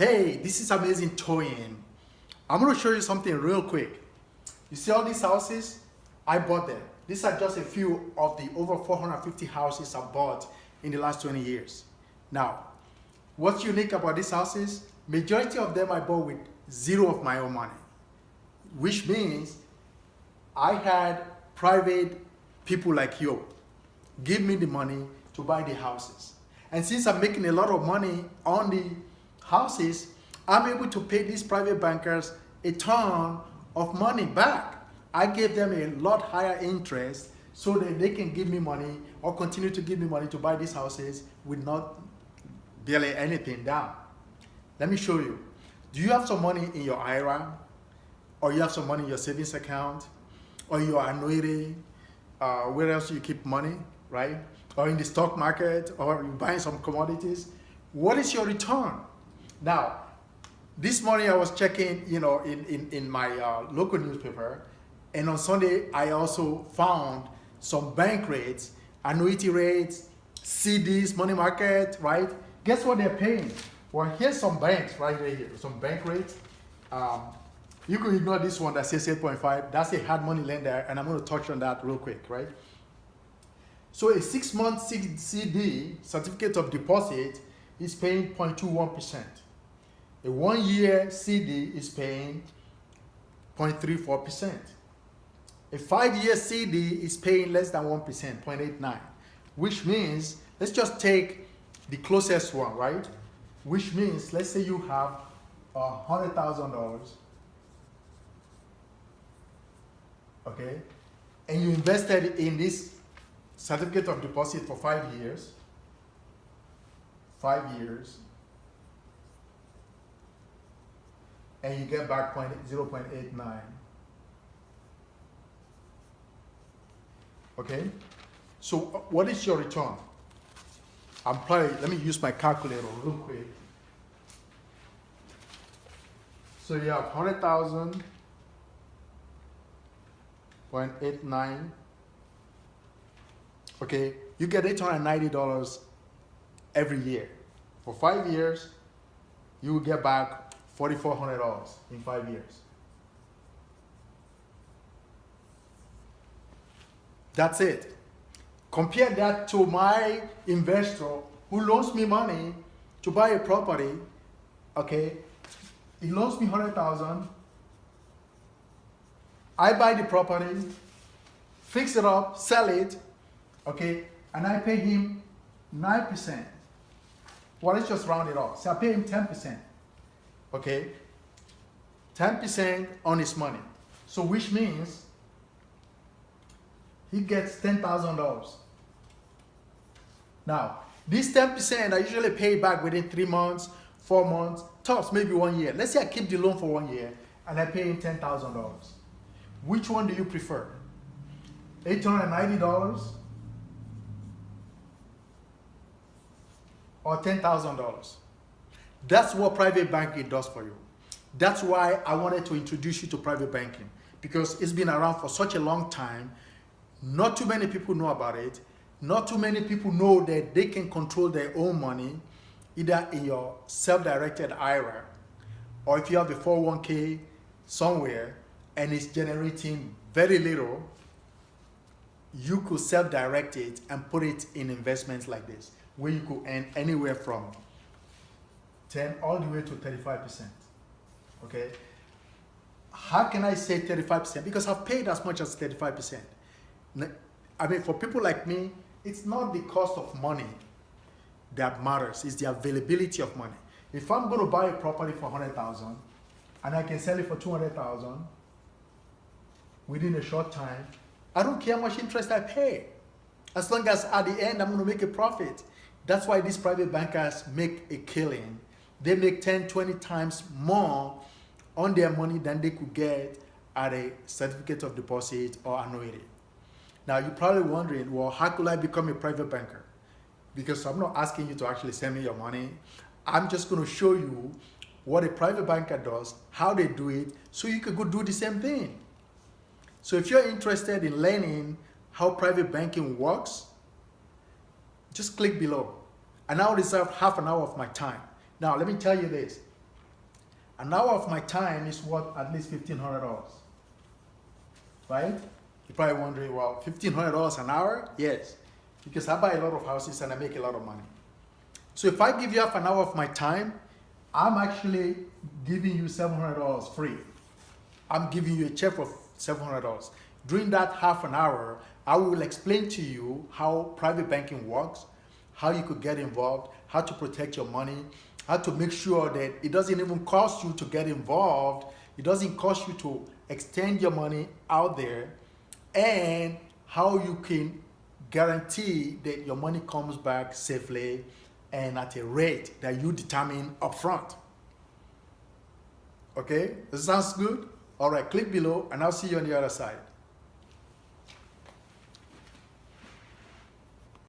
Hey, this is Amazing Toying. I'm going to show you something real quick. You see all these houses? I bought them. These are just a few of the over 450 houses I bought in the last 20 years. Now, what's unique about these houses? Majority of them I bought with zero of my own money, which means I had private people like you give me the money to buy the houses. And since I'm making a lot of money on the houses, I'm able to pay these private bankers a ton of money back. I gave them a lot higher interest so that they can give me money or continue to give me money to buy these houses with not barely anything down. Let me show you. Do you have some money in your IRA? Or you have some money in your savings account? Or your annuity? Where else you keep money, right? Or in the stock market? Or you buying some commodities? What is your return? Now, this morning I was checking, in my local newspaper, and on Sunday I also found some bank rates, annuity rates, CDs, money market, right? Guess what they're paying? Well, here's some banks right here, some bank rates. You can ignore this one that says 8.5. That's a hard money lender, and I'm going to touch on that real quick, right? So a 6-month CD, certificate of deposit, is paying 0.21%. A 1-year CD is paying 0.34%. A 5-year CD is paying less than 1%, 0.89, which means, let's just take the closest one, right? Which means, let's say you have $100,000, okay? And you invested in this certificate of deposit for 5 years, 5 years, and you get back 0.89. Okay? So what is your return? let me use my calculator real quick. So you have 100,000, 0.89. Okay, you get $890 every year. For 5 years, you will get back $4,400 in 5 years. That's it. Compare that to my investor who loans me money to buy a property. Okay, he loans me 100,000. I buy the property, fix it up, sell it, okay, and I pay him 9%. Well, let's just round it off. So I pay him 10%. Okay, 10% on his money. So which means he gets $10,000. Now, this 10% I usually pay back within 3 months, 4 months, tops maybe 1 year. Let's say I keep the loan for 1 year and I pay him $10,000. Which one do you prefer? $890 or $10,000? That's what private banking does for you. That's why I wanted to introduce you to private banking, because it's been around for such a long time. Not too many people know about it. Not too many people know that they can control their own money, either in your self-directed IRA, or if you have a 401k somewhere and it's generating very little, you could self-direct it and put it in investments like this, where you could earn anywhere from 10 all the way to 35%. Okay? How can I say 35%? Because I've paid as much as 35%. I mean, for people like me, it's not the cost of money that matters, it's the availability of money. If I'm going to buy a property for 100,000 and I can sell it for 200,000 within a short time, I don't care how much interest I pay, as long as at the end I'm going to make a profit. That's why these private bankers make a killing. They make 10, 20 times more on their money than they could get at a certificate of deposit or annuity. Now, you're probably wondering, well, how could I become a private banker? Because I'm not asking you to actually send me your money. I'm just going to show you what a private banker does, how they do it, so you can go do the same thing. So if you're interested in learning how private banking works, just click below. And I'll reserve half an hour of my time. Now, let me tell you this. An hour of my time is worth at least $1,500, right? You're probably wondering, well, $1,500 an hour? Yes, because I buy a lot of houses and I make a lot of money. So if I give you half an hour of my time, I'm actually giving you $700 free. I'm giving you a check for $700. During that half an hour, I will explain to you how private banking works, how you could get involved, how to protect your money, how to make sure that it doesn't even cost you to get involved, it doesn't cost you to extend your money out there, and how you can guarantee that your money comes back safely and at a rate that you determine upfront. Okay, this sounds good? All right, click below and I'll see you on the other side.